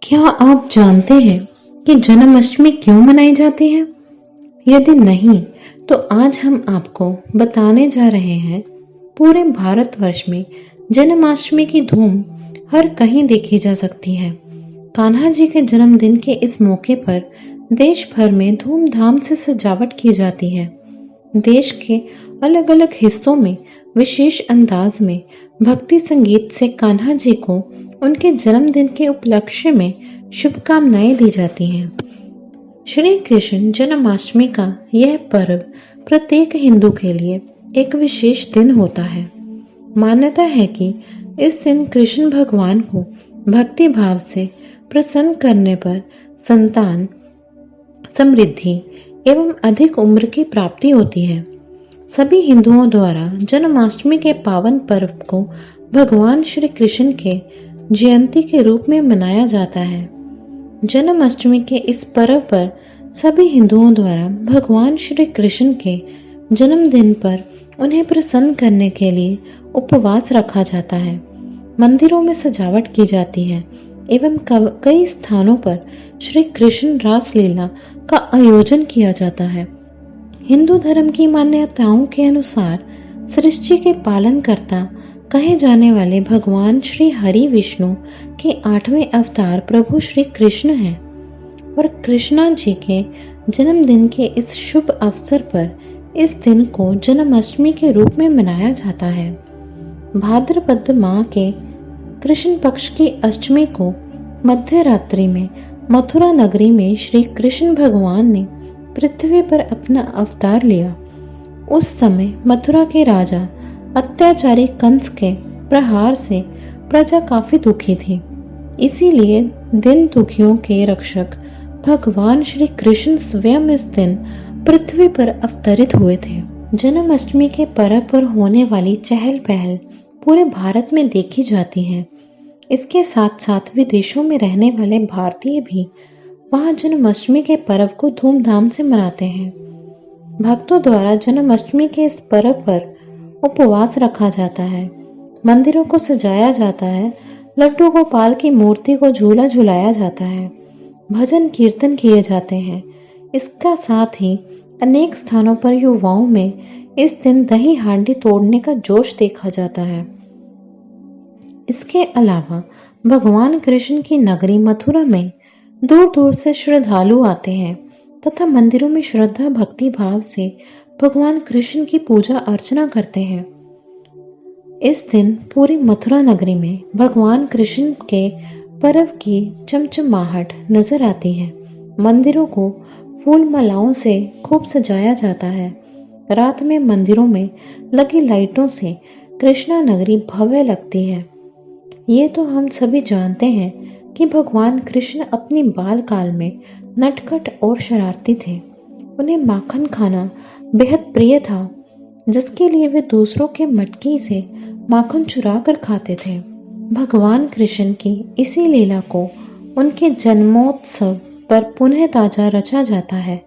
क्या आप जानते हैं कि जन्माष्टमी क्यों मनाई जाती है? यदि नहीं, तो आज हम आपको बताने जा रहे हैं। पूरे भारतवर्ष में जन्माष्टमी की धूम हर कहीं देखी जा सकती है। कान्हा जी के जन्मदिन के इस मौके पर देश भर में धूमधाम से सजावट की जाती है। देश के अलग अलग हिस्सों में विशेष अंदाज में भक्ति संगीत से कान्हा जी को उनके जन्मदिन के उपलक्ष्य में शुभकामनाएं दी जाती हैं। श्री कृष्ण जन्माष्टमी का यह पर्व प्रत्येक हिंदू के लिए एक विशेष दिन होता है। मान्यता है कि इस दिन कृष्ण भगवान को भक्ति भाव से प्रसन्न करने पर संतान, समृद्धि एवं अधिक उम्र की प्राप्ति होती है। सभी हिंदुओं द्वारा जन्माष्टमी के पावन पर्व को भगवान श्री कृष्ण के जयंती के रूप में मनाया जाता है। जन्माष्टमी के इस पर्व पर सभी हिंदुओं द्वारा भगवान श्री कृष्ण के जन्मदिन पर उन्हें प्रसन्न करने के लिए उपवास रखा जाता है। मंदिरों में सजावट की जाती है एवं कई स्थानों पर श्री कृष्ण रासलीला का आयोजन किया जाता है। हिंदू धर्म की मान्यताओं के अनुसार सृष्टि के पालनकर्ता कहे जाने वाले भगवान श्री हरि विष्णु के 8वें अवतार प्रभु श्री कृष्ण हैं और कृष्णा जी के जन्मदिन के इस शुभ अवसर पर इस दिन को जन्माष्टमी के रूप में मनाया जाता है। भाद्रपद माह के कृष्ण पक्ष की अष्टमी को मध्य रात्रि में मथुरा नगरी में श्री कृष्ण भगवान ने पृथ्वी पर अपना अवतार लिया। उस समय मथुरा के राजा अत्याचारी कंस के प्रहार से प्रजा काफी दुखी थी। इसीलिए दिन दुखियों के रक्षक भगवान श्री कृष्ण स्वयं इस दिन पृथ्वी पर अवतरित हुए थे। जन्माष्टमी के पर्व पर होने वाली चहल पहल पूरे भारत में देखी जाती है। इसके साथ साथ विदेशों में रहने वाले भारतीय भी वहां जन्माष्टमी के पर्व को धूमधाम से मनाते हैं। भक्तों द्वारा जन्माष्टमी के इस पर्व पर उपवास रखा जाता है, मंदिरों को सजाया जाता है, लड्डू गोपाल की मूर्ति को झूला झुलाया जाता है, भजन कीर्तन किए जाते हैं। इसका साथ ही अनेक स्थानों पर युवाओं में इस दिन दही हांडी तोड़ने का जोश देखा जाता है। इसके अलावा भगवान कृष्ण की नगरी मथुरा में दूर दूर से श्रद्धालु आते हैं तथा मंदिरों में श्रद्धा भक्ति भाव से भगवान कृष्ण की पूजा अर्चना करते हैं। इस दिन पूरी मथुरा नगरी में भगवान कृष्ण के पर्व की चमचमाहट नजर आती है। मंदिरों को फूल मालाओं से खूब सजाया जाता है। रात में मंदिरों में लगी लाइटों से कृष्णा नगरी भव्य लगती है। ये तो हम सभी जानते हैं कि भगवान कृष्ण अपनी बाल काल में नटखट और शरारती थे। उन्हें माखन खाना बेहद प्रिय था, जिसके लिए वे दूसरों के मटकी से माखन चुरा कर खाते थे। भगवान कृष्ण की इसी लीला को उनके जन्मोत्सव पर पुनः ताजा रचा जाता है।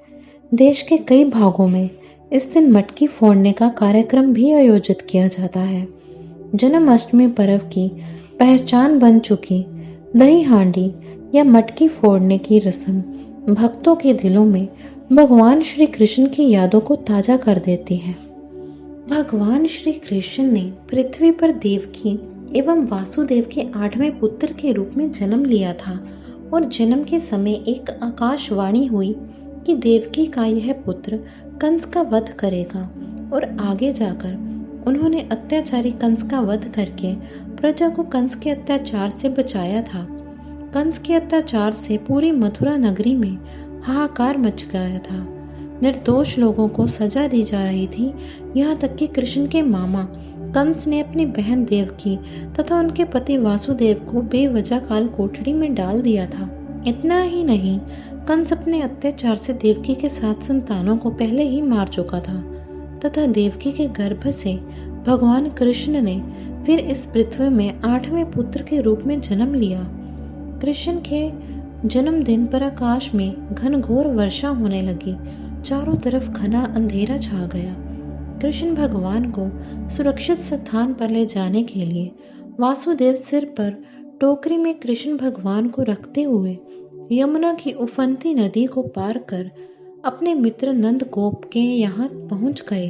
देश के कई भागों में इस दिन मटकी फोड़ने का कार्यक्रम भी आयोजित किया जाता है। जन्माष्टमी पर्व की पहचान बन चुकी दही हांडी या मटकी फोड़ने की रस्म भक्तों के दिलों में भगवान श्री कृष्ण की यादों को ताजा कर देती है। भगवान श्री कृष्ण ने पृथ्वी पर देवकी एवं वासुदेव के 8वें पुत्र के रूप में जन्म लिया था और जन्म के समय एक आकाशवाणी हुई कि देवकी का यह पुत्र कंस का वध करेगा और आगे जाकर उन्होंने अत्याचारी कंस का वध करके प्रजा को कंस के अत्याचार से बचाया था। कंस के अत्याचार से पूरी मथुरा नगरी में हाहाकार मच गया था। निर्दोष लोगों को सजा दी जा रही थी। यहाँ तक कि कृष्ण के मामा कंस ने अपनी बहन देवकी तथा उनके पति वासुदेव को बेवजह काल कोठरी में डाल दिया था। इतना ही नहीं, कंस अपने अत्याचार से देवकी के 7 संतानों को पहले ही मार चुका था तथा देवकी के गर्भ से भगवान कृष्ण ने फिर इस पृथ्वी में 8वें पुत्र के रूप में जन्म लिया। कृष्ण के जन्मदिन पर आकाश में घनघोर वर्षा होने लगी। चारों तरफ घना अंधेरा छा गया। कृष्ण भगवान को सुरक्षित स्थान पर ले जाने के लिए वासुदेव सिर पर टोकरी में कृष्ण भगवान को रखते हुए यमुना की उफनती नदी को पार कर अपने मित्र नंद गोप के यहाँ पहुंच गए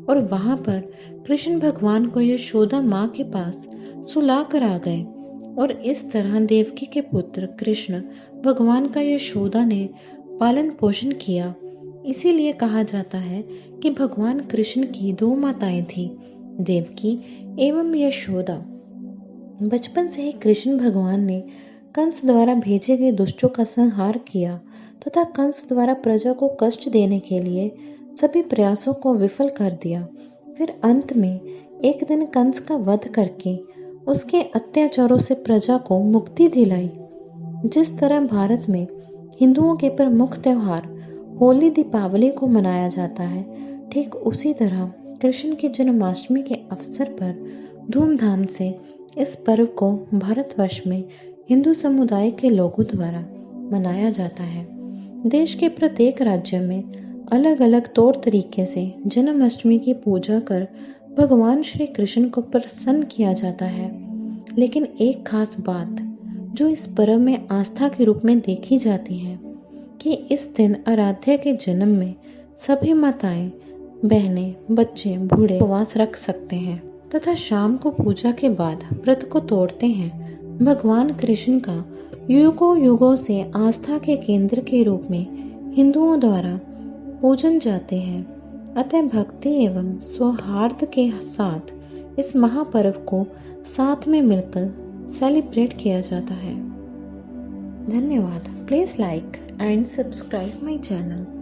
और वहां पर कृष्ण भगवान को यशोदा माँ के पास सुला कर आ गए। और इस तरह देवकी के पुत्र कृष्ण भगवान का यशोदा ने पालन पोषण किया। इसीलिए कहा जाता है कि भगवान कृष्ण की दो माताएं थीं, देवकी एवं यशोदा। बचपन से ही कृष्ण भगवान ने कंस द्वारा भेजे गए दुष्टों का संहार किया तथा कंस द्वारा प्रजा को कष्ट देने के लिए सभी प्रयासों को विफल कर दिया। फिर अंत में एक दिन कंस का वध करके उसके अत्याचारों से प्रजा को मुक्ति दिलाई। जिस तरह भारत में हिंदुओं के प्रमुख त्योहार होली दीपावली को मनाया जाता है, ठीक उसी तरह कृष्ण की जन्माष्टमी के अवसर पर धूमधाम से इस पर्व को भारतवर्ष में हिंदू समुदाय के लोगों द्वारा मनाया जाता है। देश के प्रत्येक राज्य में अलग अलग तौर तरीके से जन्माष्टमी की पूजा कर भगवान श्री कृष्ण को प्रसन्न किया जाता है। लेकिन एक खास बात जो इस पर्व में आस्था के रूप में देखी जाती है कि इस दिन आराध्य के जन्म में सभी माताएं, बहनें, बच्चे, बूढ़े उपवास रख सकते हैं तथा शाम को पूजा के बाद व्रत को तोड़ते हैं। भगवान कृष्ण का युगों युगों से आस्था के केंद्र के रूप में हिंदुओं द्वारा पूजन जाते हैं। अतः भक्ति एवं सौहार्द के साथ इस महापर्व को साथ में मिलकर सेलिब्रेट किया जाता है। धन्यवाद। Please like and subscribe my channel.